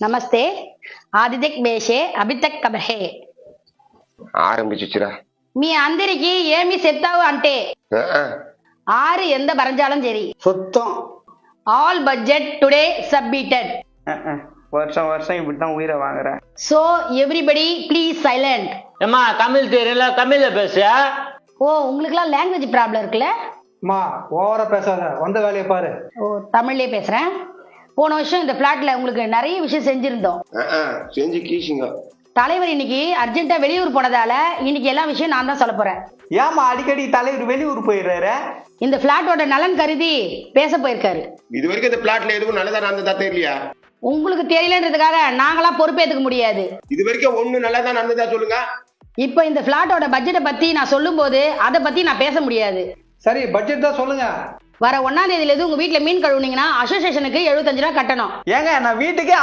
नमस्ते आदित्यक बेशे अभी तक कब है ఆరంభించురా మీ అందరికి ఏమి చెప్తావు అంటే ఆరు ఎంత భరించాలని సరి சுத்தம் ఆల్ బడ్జెట్ టుడే సబ్మిటెడ్ வருஷம் வருஷம் இப்படித்தான் உயிரை வாங்குற. సో எவ்ரிபடி ப்ளீஸ் சைலண்ட் ஏம்மா தமிழ் தெரியல தமிழ்ல பேசுயா. ஓ உங்களுக்குலாம் லாங்குவேஜ் ப்ராப்ளம் இருக்குல்ல. மா ஓவரா பேசாத, வந்த வேலையை பாரு. ஓ தமிழ்லயே பேசுறேன். போன வருஷம் இந்த பிளாட்ல உங்களுக்கு நிறைய விஷயம் செஞ்சிருந்தோம். செஞ்சு கீசிங்க. தலைவர் இன்னைக்கு அர்ஜென்ட்டா வெளியூர் போனதால இன்னைக்கு எல்லா விஷயம் நான் தான் சொல்ல போறேன். ஏமா அடிக்கடி தலைவர் வெளியூர் போயிடுறாரு? இந்த பிளாட்டோட நலன் கருதி பேச போயிருக்காரு. இது வரைக்கும் இந்த பிளாட்ல எதுவும் நல்லதா நடந்ததா தெரியலையா? உங்களுக்கு தெரியலன்றதுக்காக நாங்களா பொறுப்பேற்றுக்க முடியாது. இது வரைக்கும் ஒண்ணு நல்லதா நடந்ததா சொல்லுங்க. இப்ப இந்த பிளாட்டோட பட்ஜெட்டை பத்தி நான் சொல்லும் போது அதை பத்தி நான் பேச முடியாது. சரி பட்ஜெட் தான் சொல்லுங்க. வர 1ஆம் தேதியில இருந்து உங்க வீட்டுல மீன் கழுவுனீங்கன்னா அசோசியேஷனுக்கு 75 ரூபாய் கட்டணும். ஏங்க நான் வீட்டுக்கே